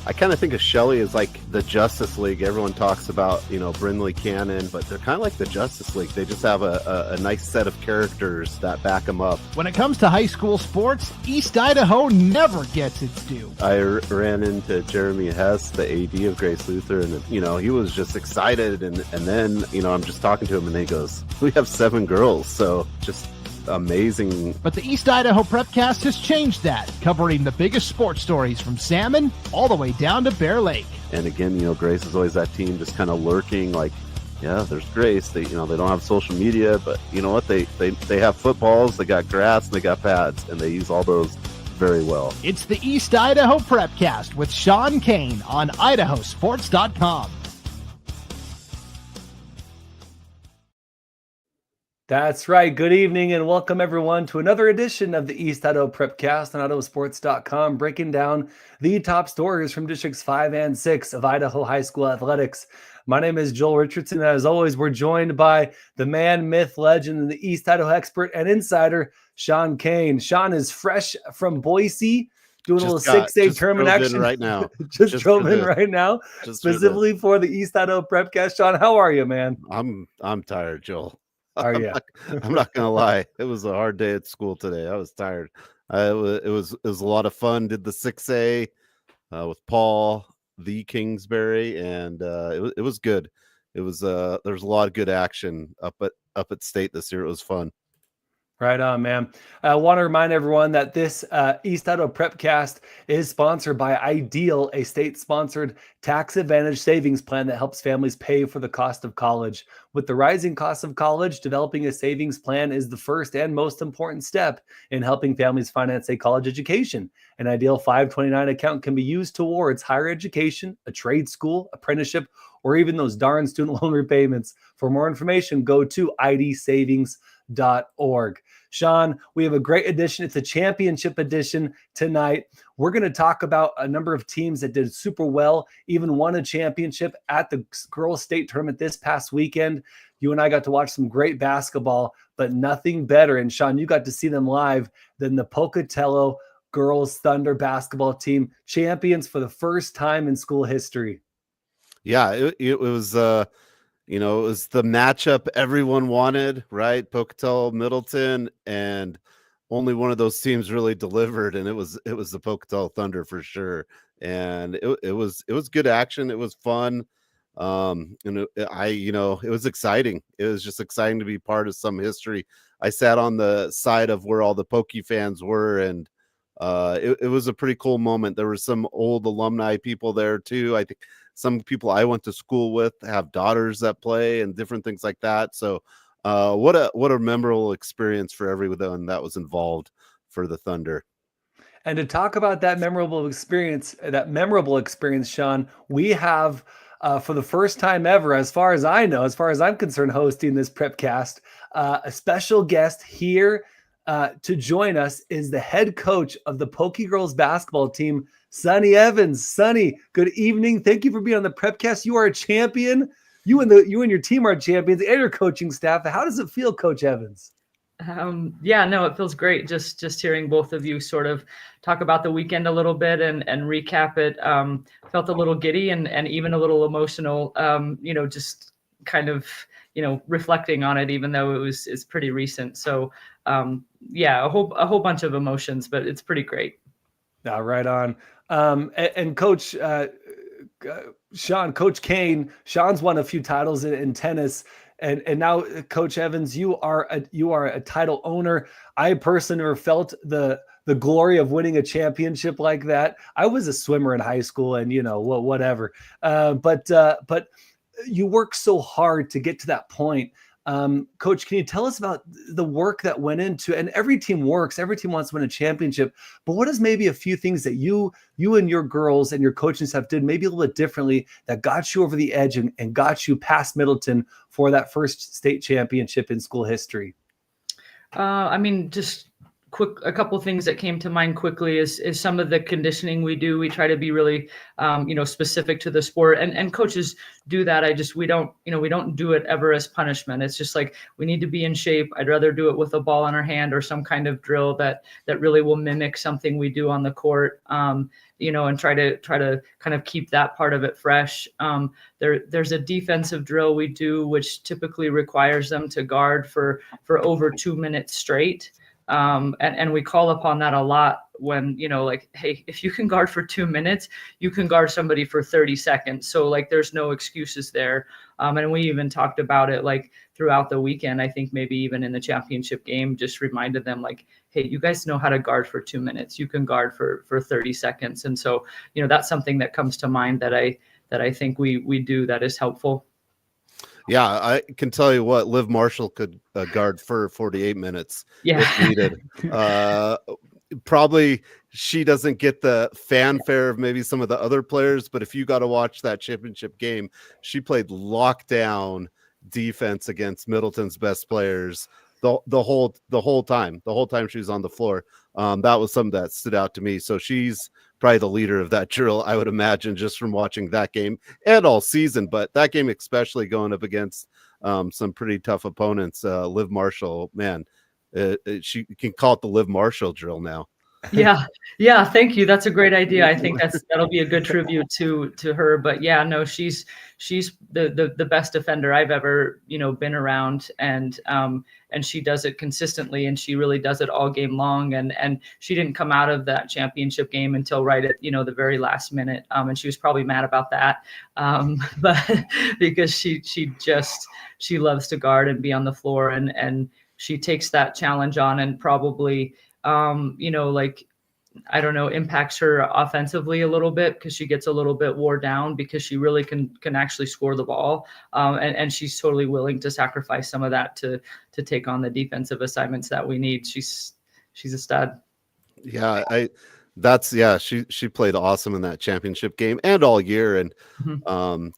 I kind of think of Shelley as like the Justice League. Everyone talks about, Brinley Cannon, but they're kind of like the Justice League. They just have a nice set of characters that back them up. When it comes to high school sports, East Idaho never gets its due. I ran into Jeremy Hess, the AD of Grace Luther, and, he was just excited. And then, I'm just talking to him and he goes, we have 7 girls. So just amazing. But the East Idaho Prepcast has changed that, covering the biggest sports stories from Salmon all the way down to Bear Lake. And again, Grace is always that team just kind of lurking, like, yeah, there's Grace. They, they don't have social media, but you know what? They have footballs, they got grass, and they got pads, and they use all those very well. It's the East Idaho Prepcast with Sean Kane on IdahoSports.com. That's right. Good evening and welcome everyone to another edition of the East Idaho Prepcast on IdahoSports.com, breaking down the top stories from Districts 5 and 6 of Idaho High School athletics. My name is Joel Richardson. As always, we're joined by the man, myth, legend, and the East Idaho expert and insider, Sean Kane. Sean is fresh from Boise, doing a little 6A tournament action right now. just drove in right now, specifically for the East Idaho Prepcast. Sean, how are you, man? I'm tired, Joel. Are you? I'm not gonna lie. It was a hard day at school today. I was tired. It was a lot of fun. Did the 6A with Paul the Kingsbury, and it was good. It was there's a lot of good action up at state this year. It was fun. Right on, man. I want to remind everyone that this East Idaho Prepcast is sponsored by Ideal, a state-sponsored tax-advantage savings plan that helps families pay for the cost of college. With the rising cost of college, developing a savings plan is the first and most important step in helping families finance a college education. An Ideal 529 account can be used towards higher education, a trade school, apprenticeship, or even those darn student loan repayments. For more information, go to idsavings.org. Sean, we have a great edition. It's a championship edition tonight. We're going to talk about a number of teams that did super well, even won a championship at the girls' state tournament this past weekend. You and I got to watch some great basketball, but nothing better. And Sean, you got to see them live than the Pocatello girls Thunder basketball team, champions for the first time in school history. Yeah, it was it was the matchup everyone wanted, right? Pocatello, Middleton, and only one of those teams really delivered, and it was the Pocatello Thunder for sure. And it was good action. It was fun. It was exciting. It was just exciting to be part of some history. I sat on the side of where all the Poky fans were, and it was a pretty cool moment. There were some old alumni people there too. I think some people I went to school with have daughters that play and different things like that. So what a memorable experience for everyone that was involved for the Thunder. And to talk about that memorable experience, Sean, we have for the first time ever, as far as I know, as far as I'm concerned, hosting this Prepcast, a special guest here to join us is the head coach of the Poky girls basketball team, Sonny Evans. Sonny, good evening. Thank you for being on the Prepcast. You are a champion. You and your team are champions, and your coaching staff. How does it feel, Coach Evans? It feels great. Just hearing both of you sort of talk about the weekend a little bit and recap it. Felt a little giddy and even a little emotional. Just kind of reflecting on it, even though it's pretty recent. So a whole bunch of emotions, but it's pretty great. Right on. And Coach Sean, Coach Kane, Sean's won a few titles in tennis. And now, Coach Evans, you are a title owner. I personally never felt the glory of winning a championship like that. I was a swimmer in high school, and whatever. But you work so hard to get to that point. Coach, can you tell us about the work that went into? And every team wants to win a championship. But what is maybe a few things that you and your girls and your coaching staff did maybe a little bit differently that got you over the edge and got you past Middleton for that first state championship in school history? Just a couple things that came to mind quickly is some of the conditioning we do. We try to be really, specific to the sport, and coaches do that. We don't do it ever as punishment. It's just like, we need to be in shape. I'd rather do it with a ball in our hand or some kind of drill that really will mimic something we do on the court. And try to kind of keep that part of it fresh. There's a defensive drill we do, which typically requires them to guard for over 2 minutes straight. And we call upon that a lot when, like, hey, if you can guard for 2 minutes, you can guard somebody for 30 seconds. So like, there's no excuses there. And we even talked about it like throughout the weekend. I think maybe even in the championship game, just reminded them like, hey, you guys know how to guard for 2 minutes. You can guard for 30 seconds. And so, that's something that comes to mind that I think we do that is helpful. Yeah, I can tell you what, Liv Marshall could guard for 48 minutes if needed. Probably she doesn't get the fanfare of maybe some of the other players, but if you got to watch that championship game, she played lockdown defense against Middleton's best players the whole time she was on the floor. That was something that stood out to me. So she's probably the leader of that drill, I would imagine, just from watching that game and all season, but that game especially, going up against some pretty tough opponents. Liv Marshall, man, she can call it the Liv Marshall drill now. Yeah. Thank you. That's a great idea. I think that'll be a good tribute to her. But yeah, no, she's the best defender I've ever, been around, and she does it consistently, and she really does it all game long. And she didn't come out of that championship game until right at, the very last minute. And she was probably mad about that. But because she loves to guard and be on the floor, and she takes that challenge on, and probably, I don't know, impacts her offensively a little bit, because she gets a little bit wore down, because she really can actually score the ball. And she's totally willing to sacrifice some of that to take on the defensive assignments that we need. She's a stud. Yeah, she played awesome in that championship game and all year. And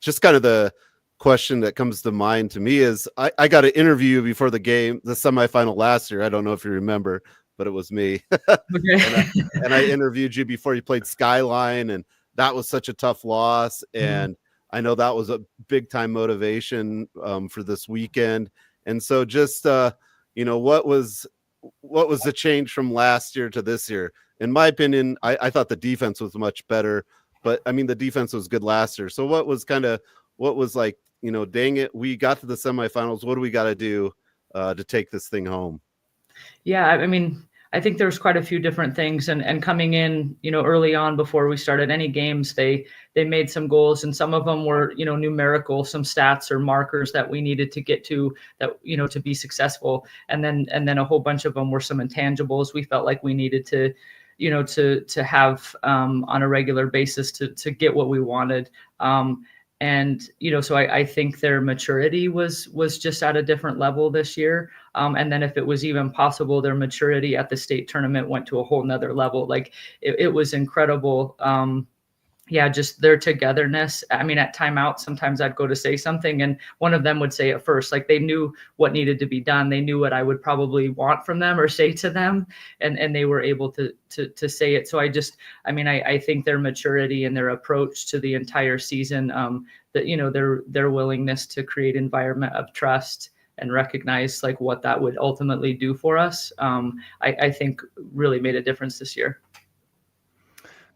just kind of the question that comes to mind to me is, I got an interview before the game, the semifinal last year. I don't know if you remember, but it was me. Okay. and I interviewed you before you played Skyline, and that was such a tough loss. And I know that was a big time motivation for this weekend. And so just, what was the change from last year to this year? In my opinion, I thought the defense was much better, but I mean, the defense was good last year. So what was like, dang it, we got to the semifinals. What do we got to do to take this thing home? Yeah, I mean, I think there's quite a few different things, and coming in, early on before we started any games, they made some goals, and some of them were, numerical, some stats or markers that we needed to get to, that, to be successful. And then a whole bunch of them were some intangibles we felt like we needed to, to have on a regular basis to get what we wanted. And, so I think their maturity was just at a different level this year. And then if it was even possible, their maturity at the state tournament went to a whole nother level. Like it was incredible. Just their togetherness. I mean, at timeout, sometimes I'd go to say something, and one of them would say it first. Like, they knew what needed to be done. They knew what I would probably want from them or say to them, and they were able to say it. So I think their maturity and their approach to the entire season, that their willingness to create environment of trust and recognize like what that would ultimately do for us, I think really made a difference this year.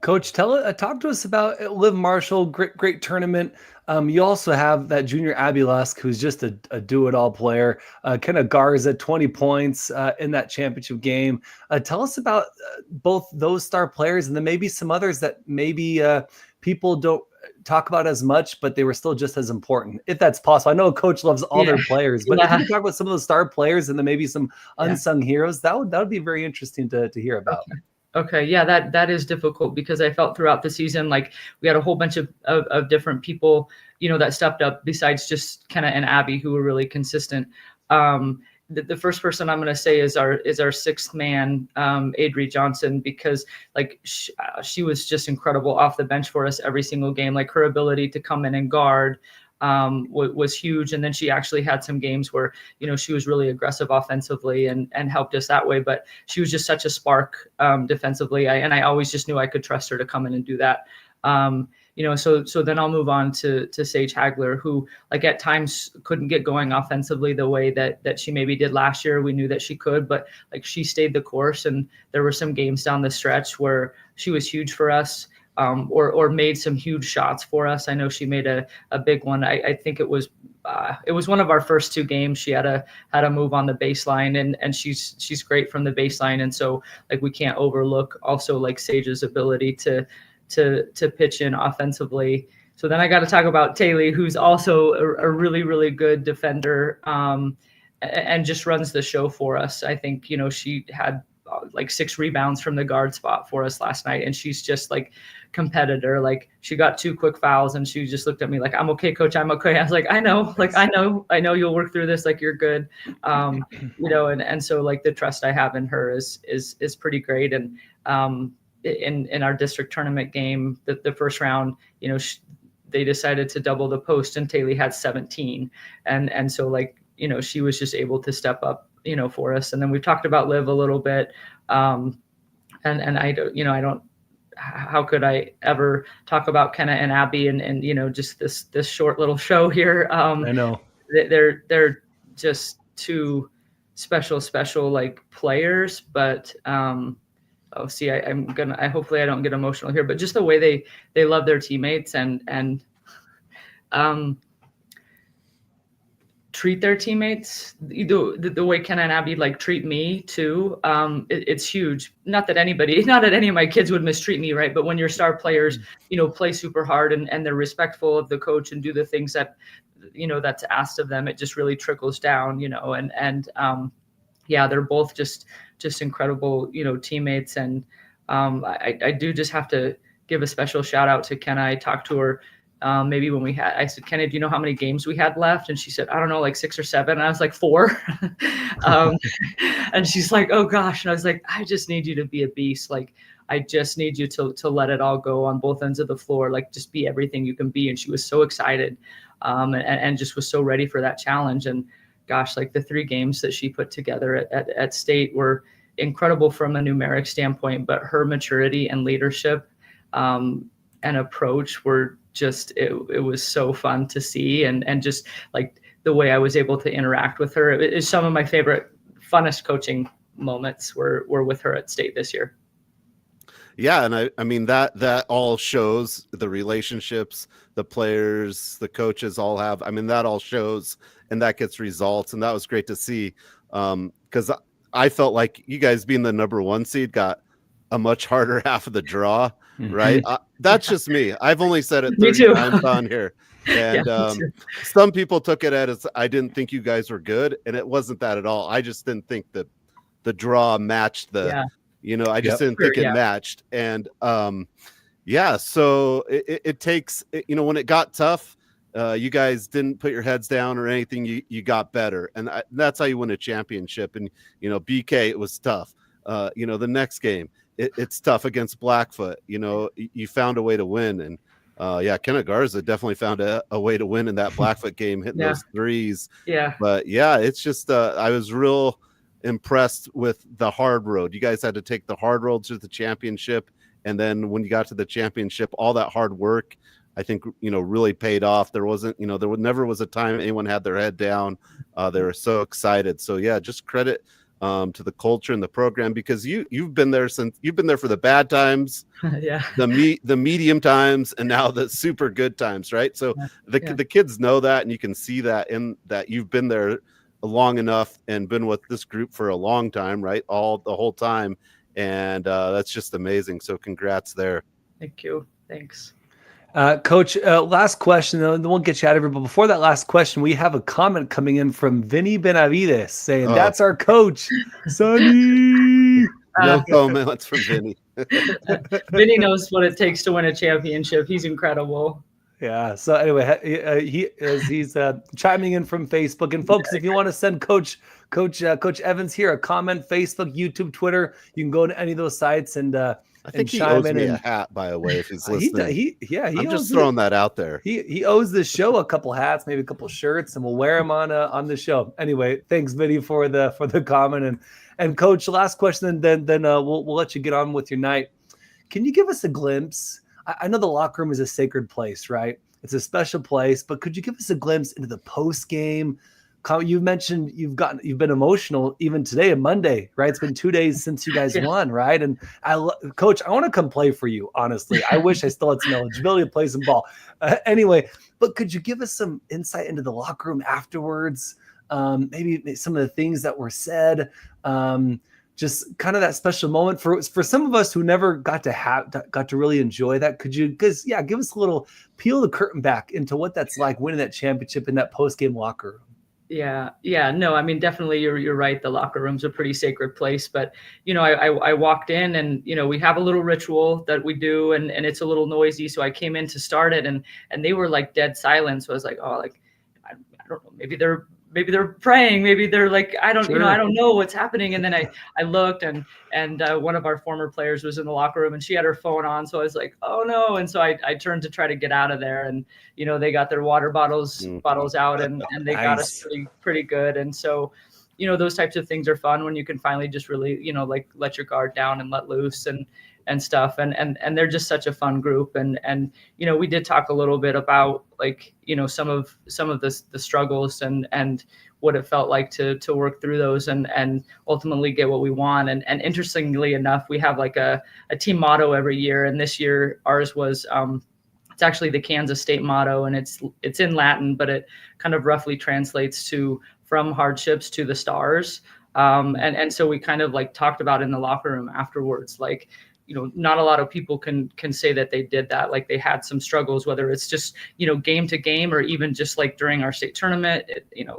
Coach, talk to us about Liv Marshall. Great tournament. You also have that junior Abby Lusk, who's just a do-it-all player. Kind of Garza, 20 points in that championship game. Tell us about both those star players, and then maybe some others that maybe people don't talk about as much, but they were still just as important, if that's possible. I know Coach loves all their players, but if you can talk about some of those star players and then maybe some unsung heroes, that would be very interesting to hear about. Okay. Yeah, that is difficult, because I felt throughout the season like we had a whole bunch of different people, that stepped up besides just Kenna and Abby, who were really consistent. The first person I'm going to say is our sixth man, Adri Johnson, because like she was just incredible off the bench for us every single game. Like her ability to come in and guard, was huge. And then she actually had some games where, she was really aggressive offensively and helped us that way. But she was just such a spark defensively. I always just knew I could trust her to come in and do that. So then I'll move on to Sage Hagler, who like at times couldn't get going offensively the way that she maybe did last year. We knew that she could, but like she stayed the course, and there were some games down the stretch where she was huge for us, or made some huge shots for us. I know she made a big one. I think it was one of our first two games. She had a move on the baseline, and she's great from the baseline. And so like we can't overlook also like Sage's ability to pitch in offensively. So then I got to talk about Taylor, who's also a really, really good defender, and just runs the show for us. I think, she had like 6 rebounds from the guard spot for us last night. And she's just like competitor. Like she got 2 quick fouls and she just looked at me like, I'm okay, coach. I'm okay. I was like, I know you'll work through this. Like you're good. And so like the trust I have in her is pretty great. And, in our district tournament game, the first round, they decided to double the post and Taylor had 17. And so like, she was just able to step up, for us. And then we've talked about Liv a little bit. And I don't, how could I ever talk about Kenna and Abby and just this short little show here. I know they're just 2 special like players, but, hopefully I don't get emotional here, but just the way they love their teammates and treat their teammates, the way Kenna and Abby like treat me too. It's huge. Not that any of my kids would mistreat me, right? But when your star players, play super hard and they're respectful of the coach and do the things that, that's asked of them, it just really trickles down, they're both just incredible, teammates. And I do just have to give a special shout out to Kenna. I talked to her maybe when I said, Kenna, do you know how many games we had left? And she said, I don't know, like 6 or 7. And I was like 4. And she's like, oh gosh. And I was like, I just need you to be a beast. Like, I just need you to let it all go on both ends of the floor. Like just be everything you can be. And she was so excited and just was so ready for that challenge. And gosh, like the 3 games that she put together at state were incredible from a numeric standpoint, but her maturity and leadership and approach were just, it was so fun to see. And just like the way I was able to interact with her, it is some of my favorite, funnest coaching moments were with her at state this year. Yeah. And I mean, that all shows the relationships, the players, the coaches all have. I mean, that all shows and that gets results. And that was great to see. Because I felt like you guys being the number 1 seed got a much harder half of the draw, right? That's just me. I've only said it 30 times on here. And some people took it as I didn't think you guys were good. And it wasn't that at all. I just didn't think that the draw matched the, I just didn't think it matched. And so it takes, when it got tough, you guys didn't put your heads down or anything. You got better. And that's how you win a championship. And, BK, it was tough. The next game, it's tough against Blackfoot. You found a way to win. And Kenna Garza definitely found a way to win in that Blackfoot game, hitting those threes. Yeah. But it's just, I was real impressed with the hard road. You guys had to take the hard road to the championship. And then when you got to the championship, all that hard work, I think, really paid off. There wasn't, there never was a time anyone had their head down. They were so excited. So just credit to the culture and the program, because you've been there for the bad times, the medium times, and now the super good times, right? So the kids know that, and you can see that in that you've been there long enough and been with this group for a long time, right? The whole time. And that's just amazing. So congrats there. Thank you. Thanks. Coach, last question, then we'll get you out of here. But before that last question, we have a comment coming in from Vinny Benavides saying, that's our coach, Sonny. No comments from Vinny. Vinny knows what it takes to win a championship. He's incredible. Yeah. So anyway, he's chiming in from Facebook. And folks, if you want to send Coach Evans here a comment, Facebook, YouTube, Twitter, you can go to any of those sites and I think he chime owes in. me a And hat, by the way, if he's he listening. I'm owes just throwing that out there. He owes the show a couple hats, maybe a couple shirts, and we'll wear them on the show. Anyway, thanks, Vinny, for the comment. And Coach, last question, and then we'll let you get on with your night. Can you give us a glimpse? I know the locker room is a sacred place, right? It's a special place, but could you give us a glimpse into the post game? You mentioned you've been emotional even today, a Monday, right? It's been 2 days since you guys won, right? And Coach, I want to come play for you. Honestly, I wish I still had some eligibility to play some ball. Anyway, but could you give us some insight into the locker room afterwards? Maybe some of the things that were said. Just kind of that special moment for some of us who never got to really enjoy that. Could you, give us a little peel the curtain back into what that's like winning that championship in that post game locker room. Yeah. No, I mean, definitely you're right. The locker room's a pretty sacred place, but I walked in and, we have a little ritual that we do and it's a little noisy. So I came in to start it and they were like dead silent. So I was like, oh, like, I don't know, maybe they're praying, maybe they're like, I don't know what's happening. And then I looked and one of our former players was in the locker room and she had her phone on. So I was like, oh no. And so I turned to try to get out of there and, they got their water bottles out and they got us pretty good. And so, those types of things are fun when you can finally just really, like let your guard down and let loose and stuff. And they're just such a fun group. And we did talk a little bit about like, some of the struggles and what it felt like to work through those and ultimately get what we want. And interestingly enough, we have like a team motto every year. And this year ours was, it's actually the Kansas State motto and it's in Latin, but it kind of roughly translates to from hardships to the stars. And so we kind of like talked about in the locker room afterwards, like, not a lot of people can say that they did that. Like they had some struggles, whether it's just, game to game or even just like during our state tournament,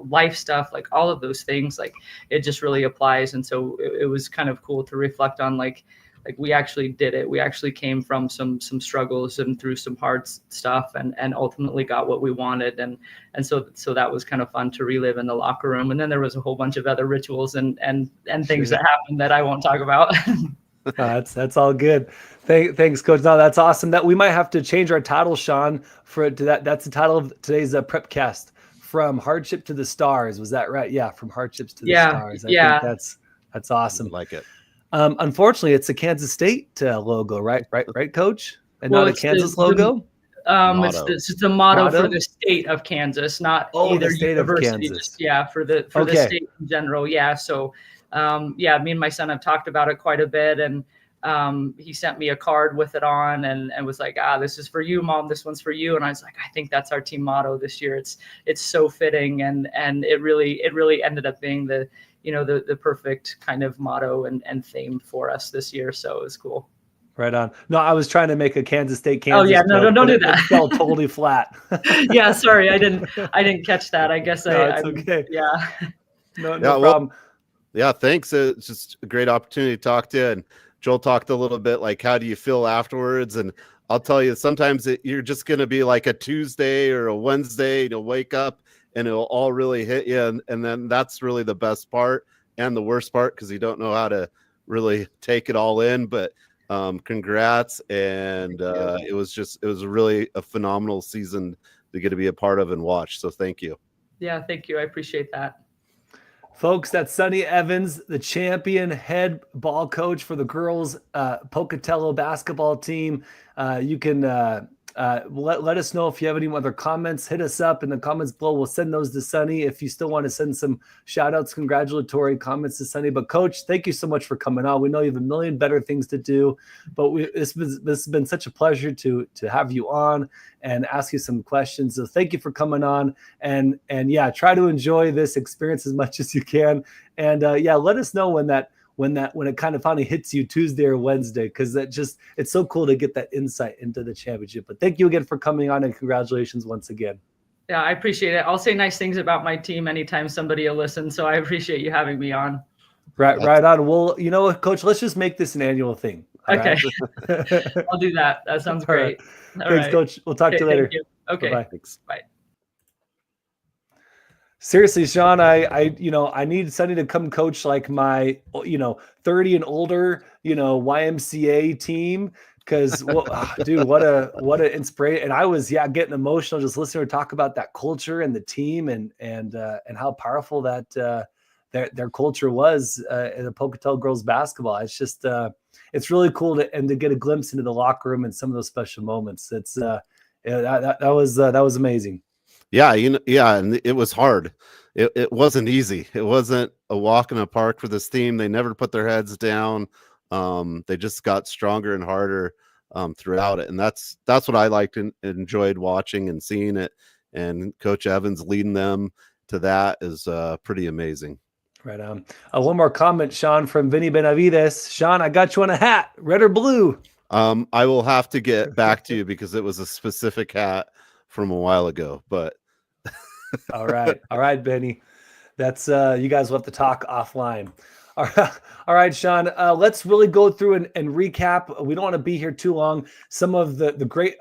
life stuff, like all of those things, like it just really applies. And so it was kind of cool to reflect on like we actually did it. We actually came from some struggles and through some hard stuff and ultimately got what we wanted. And so that was kind of fun to relive in the locker room. And then there was a whole bunch of other rituals and things that happened that I won't talk about. That's all good. Thanks, Coach. No, that's awesome. That we might have to change our title, Sean, to that. That's the title of today's Prepcast, From Hardship to the Stars. Was that right? Yeah, From Hardships to the Stars. I think that's awesome. I like it. Unfortunately, it's a Kansas State logo, right, Coach? And not a Kansas logo? It's the motto for the state of Kansas, not either the state university. Of Kansas. For the state in general. Yeah. So, me and my son have talked about it quite a bit, and he sent me a card with it on, and was like, this is for you, Mom. This one's for you. And I was like, I think that's our team motto this year. It's so fitting, and it really ended up being the perfect kind of motto and theme for us this year. So it was cool. Right on. No, I was trying to make a Kansas State, Kansas. Oh yeah, no, don't do that. It fell totally flat. Yeah, sorry, I didn't catch that. I guess it's okay. Yeah. No problem. Yeah, thanks. It's just a great opportunity to talk to you. And Joel talked a little bit like, how do you feel afterwards? And I'll tell you, sometimes you're just going to be like a Tuesday or a Wednesday. You'll wake up and it'll all really hit you. And then that's really the best part and the worst part because you don't know how to really take it all in. But congrats. And it was really a phenomenal season to get to be a part of and watch. So thank you. Yeah, thank you. I appreciate that. Folks, that's Sonny Evans, the champion head ball coach for the girls Pocatello basketball team. You can let us know if you have any other comments. Hit us up in the comments below. We'll send those to Sonny if you still want to send some shout outs, congratulatory comments to Sonny. But Coach, thank you so much for coming on. We know you have a million better things to do, but this has been such a pleasure to have you on and ask you some questions. So thank you for coming on and try to enjoy this experience as much as you can. And let us know when it kind of finally hits you Tuesday or Wednesday, because it's so cool to get that insight into the championship. But thank you again for coming on and congratulations once again. Yeah, I appreciate it. I'll say nice things about my team anytime somebody will listen. So I appreciate you having me on. Right on. Well, you know what, Coach, let's just make this an annual thing. Okay. Right? I'll do that. That sounds great. All right. Thanks, Coach. We'll talk to you later. Thank you. Okay. Bye-bye. Thanks. Bye. Seriously, Sean, I need Sonny to come coach like my, 30 and older, YMCA team. Because dude, what a inspiration. And I was getting emotional just listening to her talk about that culture and the team and how powerful that their culture was in the Pocatello girls basketball. It's just it's really cool to get a glimpse into the locker room and some of those special moments. It's that was amazing. Yeah, and it was hard. It wasn't easy. It wasn't a walk in the park for this team. They never put their heads down. They just got stronger and harder throughout it, and that's what I liked and enjoyed watching and seeing it. And Coach Evans leading them to that is pretty amazing. Right on. One more comment, Sean, from Vinny Benavides. Sean, I got you on a hat, red or blue? I will have to get back to you because it was a specific hat from a while ago, but all right, Benny. That's you guys will have to talk offline. All right, Sean. Let's really go through and recap. We don't want to be here too long. Some of the great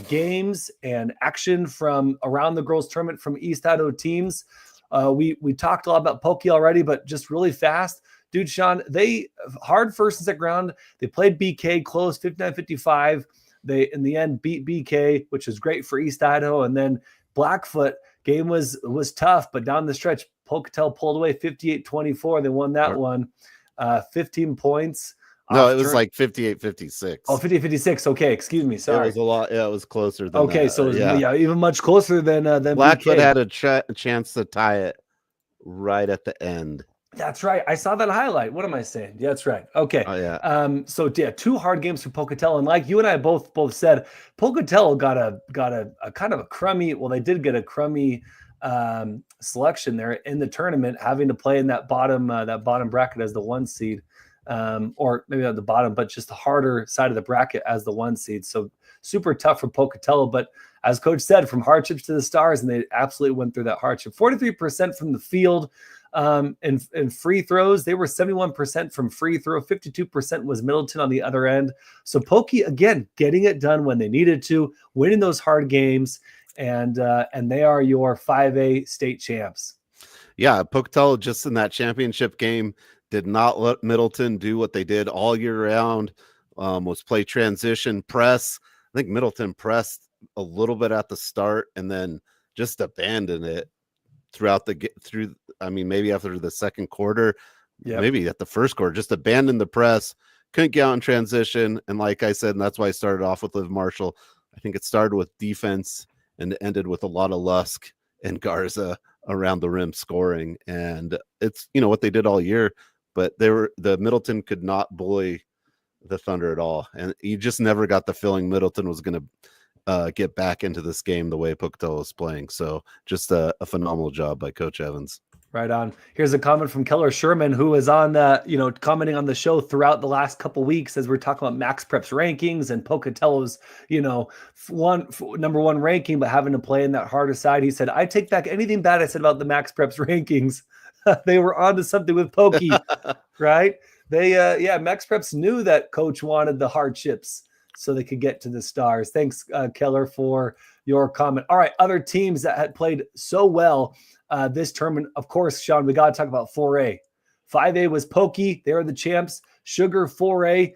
games and action from around the girls' tournament from East Idaho teams. We talked a lot about Poky already, but just really fast, dude. Sean, they hard first and second round. They played BK close 59-55. They in the end beat BK, which was great for East Idaho, and then Blackfoot. Game was tough, but down the stretch, Pocatello pulled away 58-24. They won that one. 15 points. No, it was like 58-56. Oh, 58-56. Okay, excuse me. Sorry. It was a lot. Yeah, it was closer than okay, that. So it was, even much closer than Blackfoot BK. had a chance to tie it right at the end. That's right. I saw that highlight. What am I saying? Yeah, that's right. Okay. Oh, yeah. So two hard games for Pocatello, and like you and I both said, Pocatello got a kind of a crummy. Well, they did get a crummy selection there in the tournament, having to play in that bottom bracket as the 1 seed, or maybe not the bottom, but just the harder side of the bracket as the 1 seed. So super tough for Pocatello, but as Coach said, from hardships to the stars, and they absolutely went through that hardship. 43% from the field. And free throws, they were 71% from free throw, 52% was Middleton on the other end. So Poky, again, getting it done when they needed to, winning those hard games, and they are your 5A state champs. Yeah, Pocatello just in that championship game did not let Middleton do what they did all year round, was play transition press. I think Middleton pressed a little bit at the start and then just abandoned it maybe after the second quarter, maybe at the first quarter, just abandoned the press, couldn't get out in transition. And like I said, and that's why I started off with Liv Marshall. I think it started with defense and ended with a lot of Lusk and Garza around the rim scoring. And it's, what they did all year, but the Middleton could not bully the Thunder at all. And you just never got the feeling Middleton was going to get back into this game the way Pocatello is playing. So just a phenomenal job by Coach Evans. Right on. Here's a comment from Keller Sherman, who is on commenting on the show throughout the last couple weeks as we're talking about Max Prep's rankings and Pocatello's, number 1 ranking, but having to play in that harder side. He said, I take back anything bad I said about the Max Prep's rankings. They were onto something with Poky, right? They, Max Preps knew that Coach wanted the hardships so they could get to the stars. Thanks, Keller, for your comment. All right, other teams that had played so well this tournament. Of course, Sean, we got to talk about 4A. 5A was Poky. They were the champs. Sugar 4A,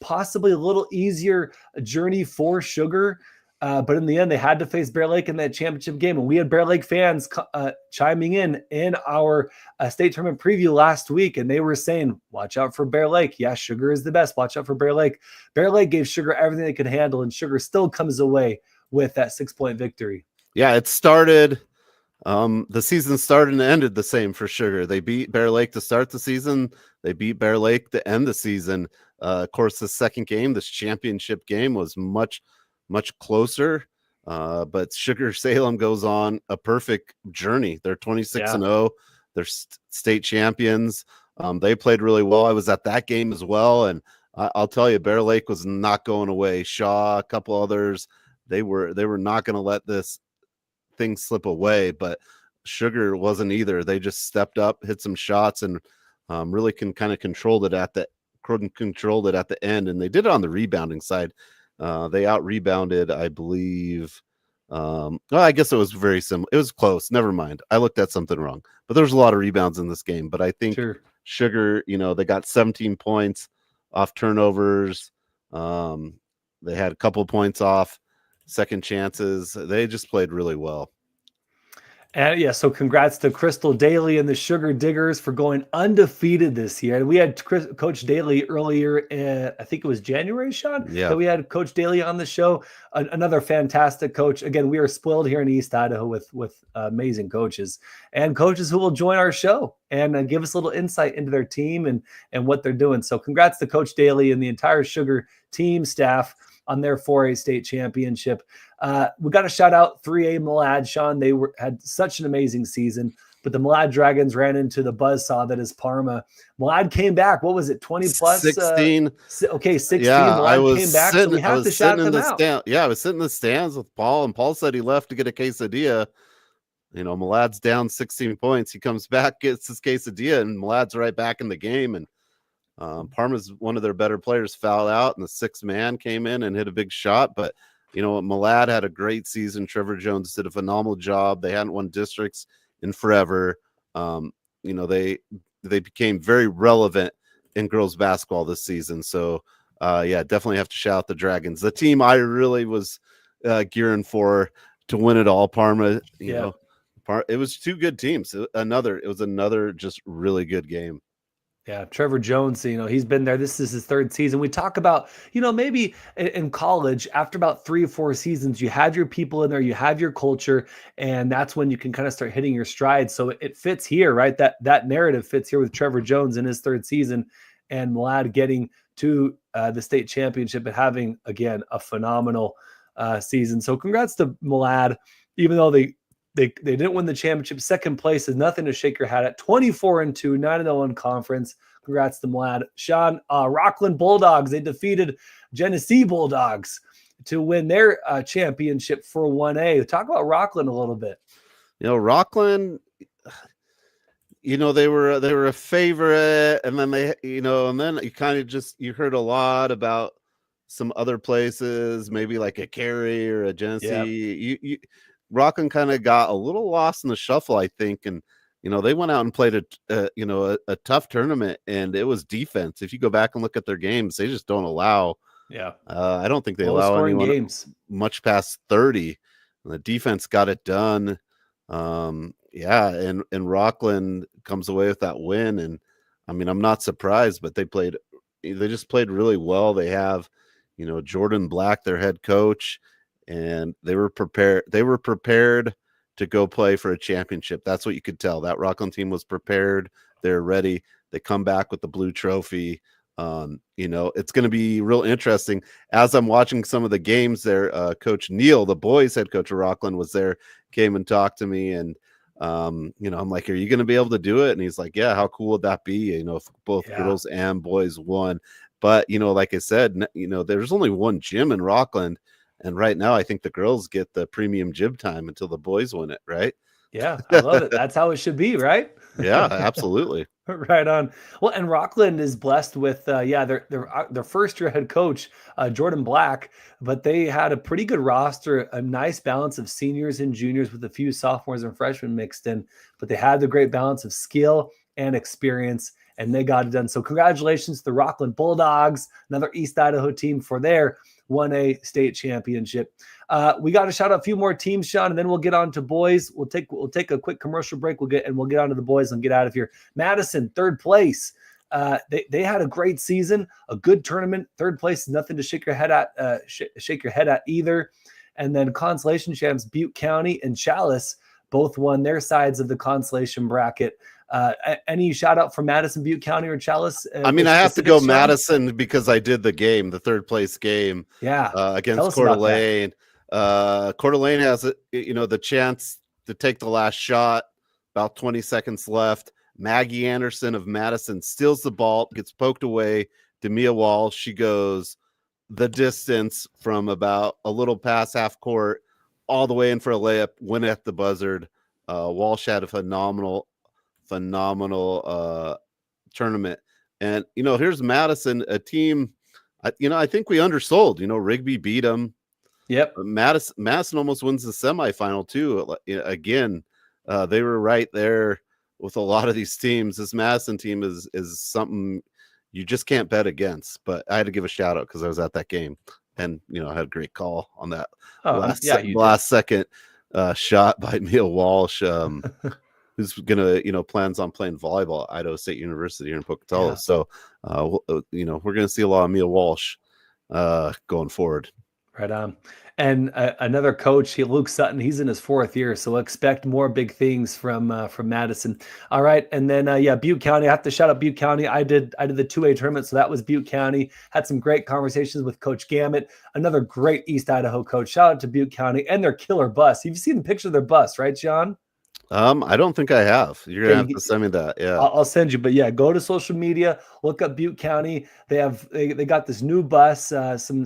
possibly a little easier journey for Sugar. But in the end, they had to face Bear Lake in that championship game. And we had Bear Lake fans chiming in our state tournament preview last week. And they were saying, watch out for Bear Lake. Yeah, Sugar is the best. Watch out for Bear Lake. Bear Lake gave Sugar everything they could handle. And Sugar still comes away with that 6-point victory. Yeah, it started. The season started and ended the same for Sugar. They beat Bear Lake to start the season. They beat Bear Lake to end the season. Of course, the second game, this championship game, was much closer, but Sugar Salem goes on a perfect journey. They're 26-0. They're state champions. They played really well. I was at that game as well, and I'll tell you, Bear Lake was not going away. Shaw, a couple others, they were not going to let this thing slip away, but Sugar wasn't either. They just stepped up, hit some shots, and really controlled it at the end, and they did it on the rebounding side. They out-rebounded, I believe. I guess it was very similar. It was close. Never mind. I looked at something wrong. But there was a lot of rebounds in this game. But I think Sugar, they got 17 points off turnovers. They had a couple points off second chances. They just played really well. And yeah, so congrats to Crystal Daly and the Sugar Diggers for going undefeated this year. And we had Coach Daly earlier, I think it was January, Sean, Yeah. that we had Coach Daly on the show. Another fantastic coach. Again, we are spoiled here in East Idaho with amazing coaches and coaches who will join our show and give us a little insight into their team and what they're doing. So congrats to Coach Daly and the entire Sugar team staff on their 4A state championship. We got to shout out 3A Malad, Sean. They had such an amazing season, but the Malad Dragons ran into the buzzsaw that is Parma. Malad came back. What was it? 20 plus? 16. 16. Yeah, Malad came back. So we have to shout them out. Yeah, I was sitting in the stands with Paul, and Paul said he left to get a quesadilla. Malad's down 16 points. He comes back, gets his quesadilla, and Malad's right back in the game. And Parma's one of their better players fouled out, and the sixth man came in and hit a big shot. But Malad had a great season. Trevor Jones did a phenomenal job. They hadn't won districts in forever. They became very relevant in girls basketball this season. So definitely have to shout out the Dragons. The team I really was gearing for to win it all. Parma, it was two good teams. It was another just really good game. Yeah, Trevor Jones, he's been there. This is his third season. We talk about, maybe in college, after about 3 or 4 seasons, you have your people in there, you have your culture, and that's when you can kind of start hitting your stride. So it fits here, right? That narrative fits here with Trevor Jones in his third season and Malad getting to the state championship and having, again, a phenomenal season. So congrats to Malad, even though they didn't win the championship. Second place is nothing to shake your hat at. 24-2, 9-0 in conference. Congrats to Malad. Sean, Rockland Bulldogs, they defeated Genesee Bulldogs to win their championship for 1A. Talk about Rockland a little bit. Rockland, they were a favorite, and then they, and then you kind of you heard a lot about some other places, maybe like a Cary or a Genesee. Yeah. Rockland kind of got a little lost in the shuffle, I think, and they went out and played a tough tournament, and it was defense. If you go back and look at their games, they just don't allow. Yeah, I don't think they allow anyone games much past 30. And the defense got it done. And Rockland comes away with that win, and I'm not surprised, but they just played really well. They have, Jordan Black, their head coach. And they were prepared. They were prepared to go play for a championship. That's what you could tell. That Rockland team was prepared. They're ready. They come back with the blue trophy. It's going to be real interesting. As I'm watching some of the games there, Coach Neal, the boys head coach of Rockland, was there, came and talked to me. And, I'm like, are you going to be able to do it? And he's like, yeah, how cool would that be? If both girls and boys won. But, like I said, there's only one gym in Rockland. And right now, I think the girls get the premium gym time until the boys win it, right? Yeah, I love it. That's how it should be, right? Yeah, absolutely. Right on. Well, and Rockland is blessed with, their first-year head coach, Jordan Black, but they had a pretty good roster, a nice balance of seniors and juniors with a few sophomores and freshmen mixed in, but they had the great balance of skill and experience, and they got it done. So congratulations to the Rockland Bulldogs, another East Idaho team for their 1A state championship. We got to shout out a few more teams, Sean, and then we'll get on to boys. We'll take a quick commercial break. We'll get on to the boys and get out of here. Madison, third place. They had a great season, a good tournament. Third place is nothing to shake your head at either. And then consolation champs Butte County and Chalice both won their sides of the consolation bracket. Any shout out from Madison, Butte County, or Chalice? I have to go Madison because I did the game, the third place game. Yeah, against Coeur d'Alene. Coeur d'Alene has the chance to take the last shot. About 20 seconds left. Maggie Anderson of Madison steals the ball, gets poked away. Demia Wall, she goes the distance from about a little past half court all the way in for a layup. Win at the buzzard. Walsh had a phenomenal tournament. And here's Madison, a team I think we undersold. Rigby beat them. Yep. Madison almost wins the semifinal too. Again, they were right there with a lot of these teams, this Madison team is something you just can't bet against. But I had to give a shout out because I was at that game, and I had a great call on that last second shot by Mia Walsh, who's gonna plans on playing volleyball at Idaho State University here in Pocatello. So we're gonna see a lot of Mia Walsh going forward. Right on. And another coach, Luke Sutton, he's in his 4th year, so expect more big things from Madison. All right, and then Butte County. I have to shout out Butte County. I did the 2A tournament, so that was Butte County. Had some great conversations with Coach Gamet, another great East Idaho coach. Shout out to Butte County and their killer bus. You've seen the picture of their bus, right, Sean? I don't think I have. You're gonna have to send me that. Yeah, I'll send you. But yeah, go to social media, look up Butte County. They got this new bus, some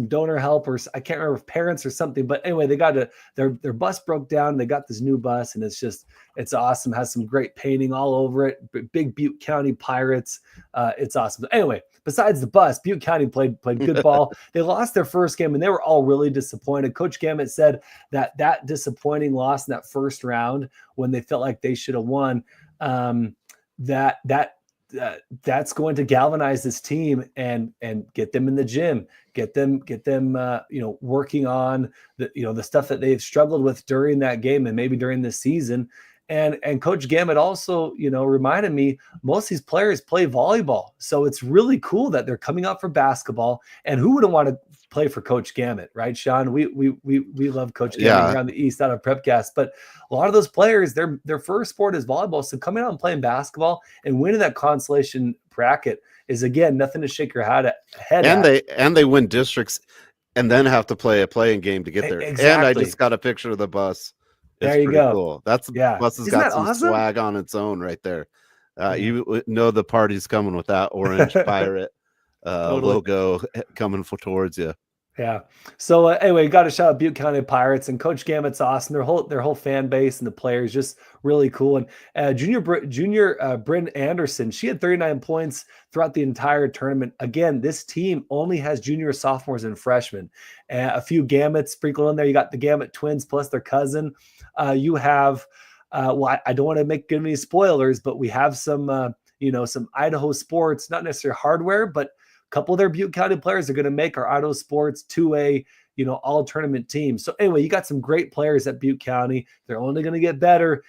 donor helpers. I can't remember if parents or something, but anyway, they got their bus broke down. They got this new bus, and it's awesome. Has some great painting all over it. Big Butte County Pirates. It's awesome. Anyway, besides the bus, Butte County played good ball. They lost their first game, and they were all really disappointed. Coach Gamet said that disappointing loss in that first round, when they felt like they should have won, that's going to galvanize this team and get them in the gym, get them working on the stuff that they've struggled with during that game and maybe during this season. And Coach Gamet also, reminded me, most of these players play volleyball. So it's really cool that they're coming out for basketball. And who wouldn't want to play for Coach Gamet, right, Sean? We love Coach Gamet here on the East out of Prepcast. But a lot of those players, their first sport is volleyball. So coming out and playing basketball and winning that consolation bracket is, again, nothing to shake your head at. And they win districts and then have to play a playing game to get there. Exactly. And I just got a picture of the bus. There you go. Cool. Bus has got some swag on its own right there. You know the party's coming with that orange pirate logo coming towards you. Yeah. So anyway, got to shout out Butte County Pirates, and Coach Gamet's awesome. Their whole fan base and the players just really cool. And junior Bryn Anderson, she had 39 points throughout the entire tournament. Again, this team only has junior, sophomores, and freshmen. A few Gamets sprinkled in there. You got the Gamet twins plus their cousin. You have, I don't want to give any spoilers, but we have some Idaho Sports, not necessarily hardware, but a couple of their Butte County players are going to make our Idaho Sports 2A, all tournament team. So anyway, you got some great players at Butte County. They're only going to get better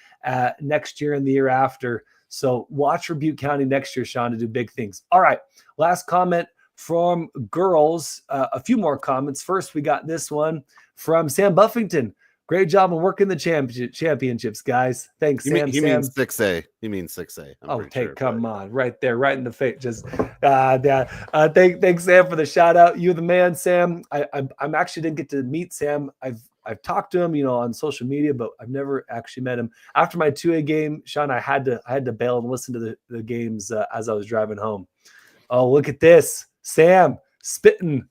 next year and the year after. So watch for Butte County next year, Sean, to do big things. All right. Last comment from girls. A few more comments. First, we got this one from Sam Buffington. Great job on working the championships, guys. Thanks, Sam. He means 6A. He means 6A. Come on. Right there, right in the face. Just thanks, Sam, for the shout out. You're the man, Sam. I'm actually didn't get to meet Sam. I've talked to him, on social media, but I've never actually met him. After my 2A game, Sean, I had to bail and listen to the games as I was driving home. Oh, look at this. Sam spitting.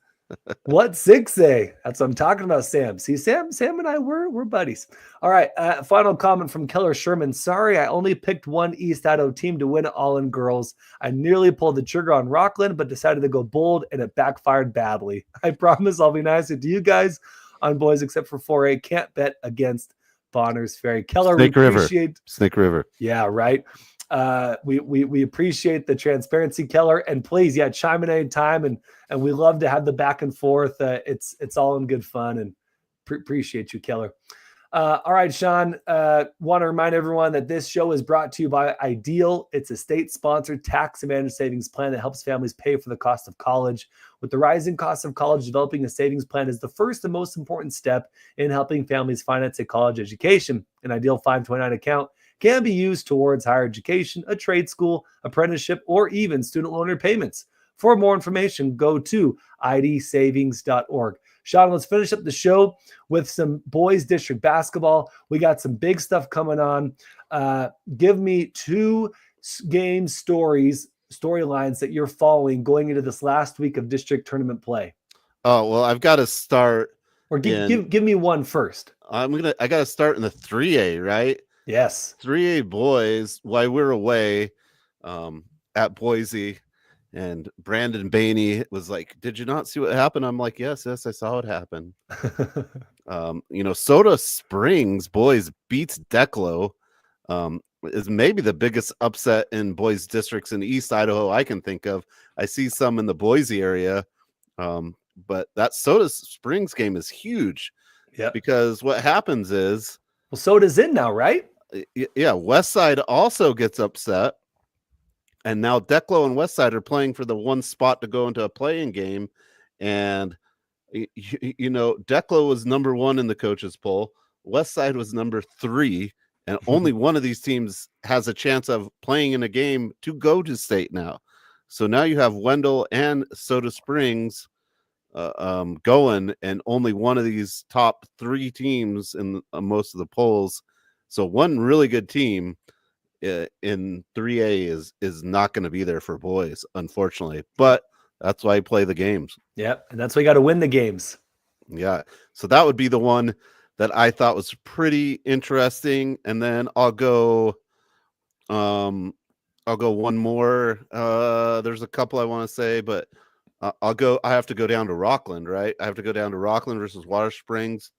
What 6A? That's what I'm talking about, Sam. See, Sam and I, we're buddies. All right. Final comment from Keller Sherman. Sorry, I only picked one East Idaho team to win it all in girls. I nearly pulled the trigger on Rockland, but decided to go bold, and it backfired badly. I promise I'll be nicer to you guys on boys, except for 4A. Can't bet against Bonners Ferry. Keller, Snake River. Yeah, right. We appreciate the transparency, Keller, and please, chime in anytime, and we love to have the back and forth. It's all in good fun, and appreciate you, Keller. All right, Sean, want to remind everyone that this show is brought to you by Ideal. It's a state-sponsored tax advantage savings plan that helps families pay for the cost of college. With the rising cost of college, developing a savings plan is the first and most important step in helping families finance a college education. An Ideal 529 account can be used towards higher education, a trade school, apprenticeship, or even student loan repayments. For more information, go to idsavings.org. Sean, let's finish up the show with some boys district basketball. We got some big stuff coming on. Give me 2 game storylines that you're following going into this last week of district tournament play. Oh, well, I've got to start. Or give me one first. I got to start in the 3A, right? Yes. 3A boys, while we're away at Boise, and Brandon Bainey was like, "Did you not see what happened?" I'm like, yes, I saw it happen. Soda Springs boys beats Declo is maybe the biggest upset in boys districts in East Idaho I can think of. I see some in the Boise area, but that Soda Springs game is huge. Yep. Because what happens is, well, Soda's in now, right? Yeah, Westside also gets upset, and now Declo and Westside are playing for the one spot to go into a playing game, and Declo was number 1 in the coaches poll. Westside was number 3, and only one of these teams has a chance of playing in a game to go to state now. So now you have Wendell and Soda Springs going, and only one of these top 3 teams in most of the polls. So one really good team in 3A is not going to be there for boys, unfortunately. But that's why I play the games. Yep, and that's why you got to win the games. Yeah. So that would be the one that I thought was pretty interesting. And then I'll go one more. There's a couple I want to say, but I have to go down to Rockland, right? I have to go down to Rockland versus Water Springs.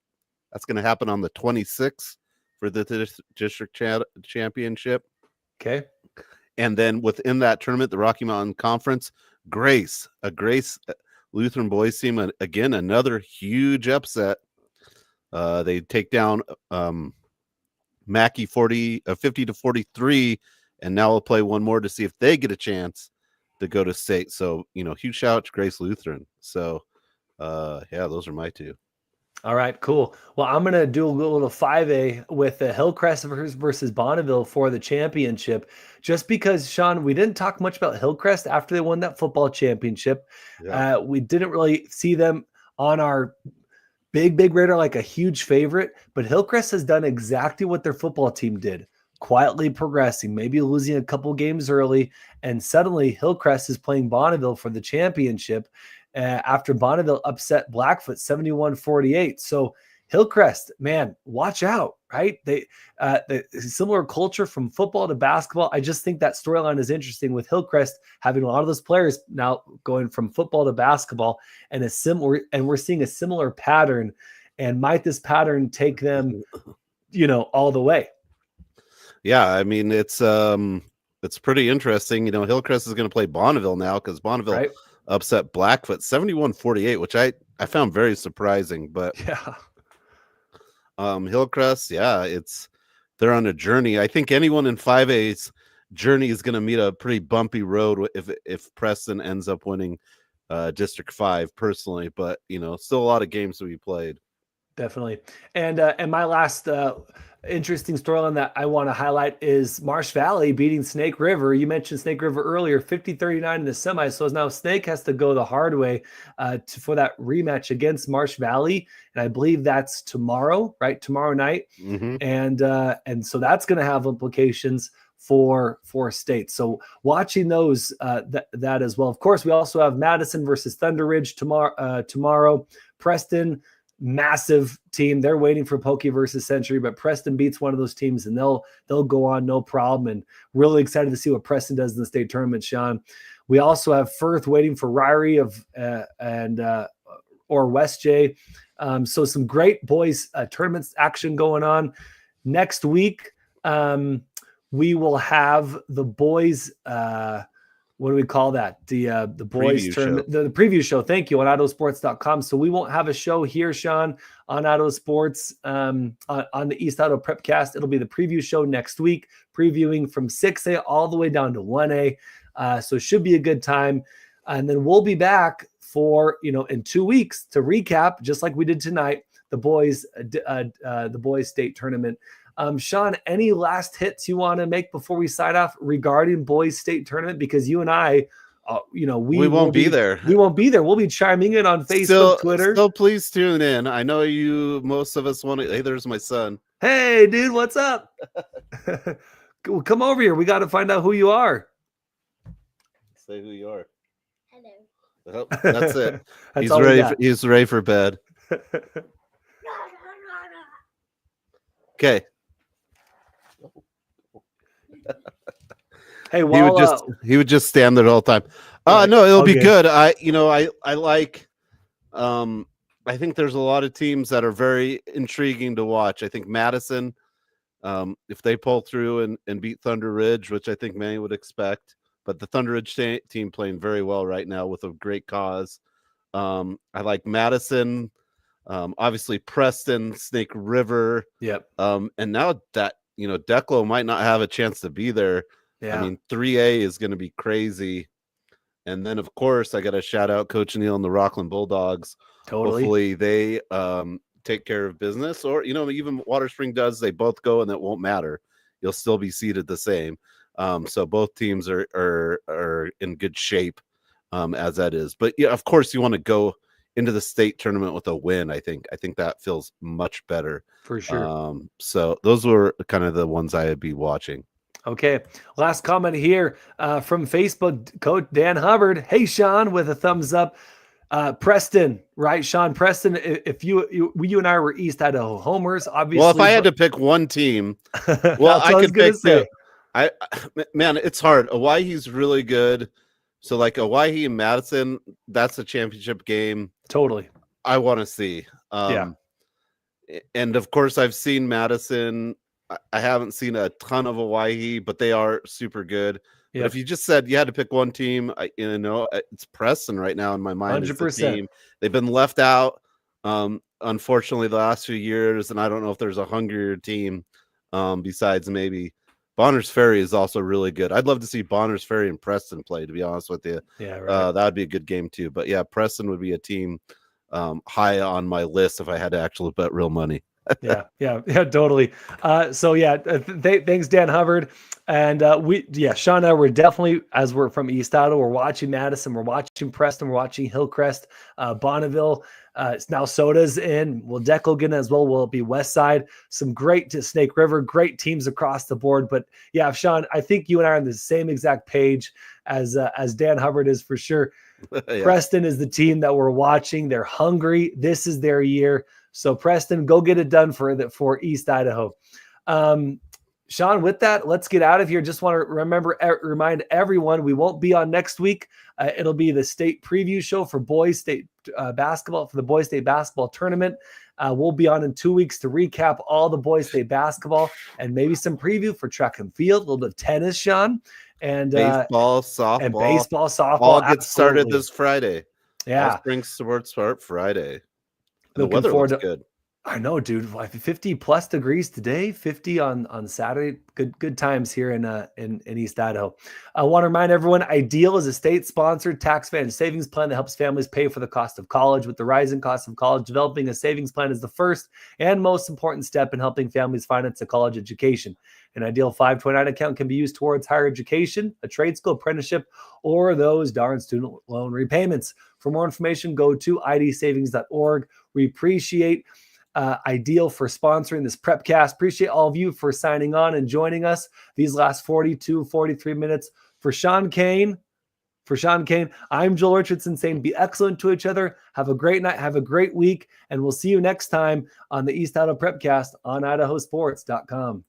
That's going to happen on the 26th for the district championship. Okay. And then within that tournament, the Rocky Mountain Conference, Grace Lutheran boys team, again, another huge upset. They take down Mackey 50-43, and now we'll play one more to see if they get a chance to go to state. So, huge shout out to Grace Lutheran. So, those are my 2. All right, cool. Well, I'm going to do a little 5A with the Hillcrest versus Bonneville for the championship, just because, Sean, we didn't talk much about Hillcrest after they won that football championship. Yeah. We didn't really see them on our big radar like a huge favorite, but Hillcrest has done exactly what their football team did, quietly progressing, maybe losing a couple games early, and suddenly Hillcrest is playing Bonneville for the championship after Bonneville upset Blackfoot 71-48. So Hillcrest, man, watch out, right? They the similar culture from football to basketball. I just think that storyline is interesting with Hillcrest having a lot of those players now going from football to basketball, and we're seeing a similar pattern. And might this pattern take them, all the way? Yeah, I mean it's pretty interesting. Hillcrest is going to play Bonneville now because Bonneville upset Blackfoot 71-48, which I found very surprising. But yeah. Hillcrest, they're on a journey. I think anyone in 5A's journey is going to meet a pretty bumpy road if Preston ends up winning District 5 personally, but still a lot of games to be played. Definitely. And my last interesting storyline that I want to highlight is Marsh Valley beating Snake River. You mentioned Snake River earlier, 50-39 in the semis. So now Snake has to go the hard way for that rematch against Marsh Valley. And I believe that's tomorrow, right? Tomorrow night. Mm-hmm. And so that's going to have implications for state. So watching those, that as well. Of course, we also have Madison versus Thunder Ridge tomorrow. Preston, massive team. They're waiting for Poky versus Century, but Preston beats one of those teams and they'll go on no problem. And really excited to see what Preston does in the state tournament, Sean. We also have Firth waiting for Ryrie or West J. So some great boys tournaments action going on. Next week, we will have the boys what do we call that? The boys tournament, the preview show. Thank you, on IdahoSports.com. So we won't have a show here, Sean, on Idaho Sports on the East Idaho Prepcast. It'll be the preview show next week, previewing from 6A all the way down to 1A. So it should be a good time. And then we'll be back for, in 2 weeks to recap, just like we did tonight, the boys state tournament. Sean, any last hits you want to make before we sign off regarding boys state tournament? Because you and I, we won't be there. We won't be there. We'll be chiming in on Facebook, Twitter. Still, please tune in. I know most of us want to. Hey, there's my son. Hey, dude, what's up? Come over here. We got to find out who you are. Say who you are. Hello. Oh, that's it. That's he's ready for bed. Okay. Hey, he would just stand there the whole time. No, it'll be good. I like. I think there's a lot of teams that are very intriguing to watch. I think Madison If they pull through and beat Thunder Ridge, which I think many would expect, but the Thunder Ridge team playing very well right now with a great cause. I like Madison, obviously Preston, Snake River. Yep. And now that, Declo might not have a chance to be there. Yeah. I mean, 3A is going to be crazy. And then, of course, I got to shout out Coach Neal and the Rockland Bulldogs. Totally. Hopefully they take care of business, or, even Water Spring does. They both go and it won't matter. You'll still be seated the same. So both teams are in good shape as that is. But, yeah, of course, you want to go into the state tournament with a win. I think that feels much better. For sure. So those were kind of the ones I would be watching. Okay. Last comment here from Facebook, Coach Dan Hubbard. Hey, Sean, with a thumbs up. Preston, right? Sean Preston, if you and I were East Idaho homers, obviously. Well, if I had to pick one team, well, I could pick two. Man, it's hard. Owyhee's really good. So like Owyhee and Madison, that's a championship game. Totally. I want to see. Yeah. And of course I've seen Madison. I haven't seen a ton of Owyhee, but they are super good. Yep. But if you just said you had to pick one team, it's Preston right now in my mind. 100%. Is the team. They've been left out, unfortunately, the last few years, and I don't know if there's a hungrier team besides maybe Bonners Ferry is also really good. I'd love to see Bonners Ferry and Preston play, to be honest with you. Yeah, right. That would be a good game too. But yeah, Preston would be a team high on my list if I had to actually bet real money. yeah, totally. Thanks, Dan Hubbard. And Sean and I were definitely, as we're from East Idaho, we're watching Madison, we're watching Preston, we're watching Hillcrest, Bonneville. Now Soda's in. Will Deckel get in as well? Will it be West Side? Some great to Snake River, great teams across the board. But yeah, Sean, I think you and I are on the same exact page as Dan Hubbard is for sure. Yeah. Preston is the team that we're watching. They're hungry. This is their year. So Preston, go get it done for East Idaho. Sean, with that, let's get out of here. Just want to remind everyone we won't be on next week. It'll be the state preview show for boys state basketball for the boys state basketball tournament. We'll be on in 2 weeks to recap all the boys state basketball and maybe some preview for track and field, a little bit of tennis, Sean, and baseball, softball. All gets started this Friday. Yeah, all spring sports start Friday. The weather looks good. I know, dude. 50 plus degrees today, 50 on Saturday. Good times here in East Idaho. I want to remind everyone, Ideal is a state-sponsored tax advantage savings plan that helps families pay for the cost of college. With the rising cost of college, developing a savings plan is the first and most important step in helping families finance a college education. An Ideal 529 account can be used towards higher education, a trade school apprenticeship, or those darn student loan repayments. For more information, go to idsavings.org. We appreciate Ideal for sponsoring this Prepcast. Appreciate all of you for signing on and joining us these last 43 minutes. For Sean Kane, I'm Joel Richardson saying be excellent to each other. Have a great night. Have a great week. And we'll see you next time on the East Idaho Prepcast on IdahoSports.com.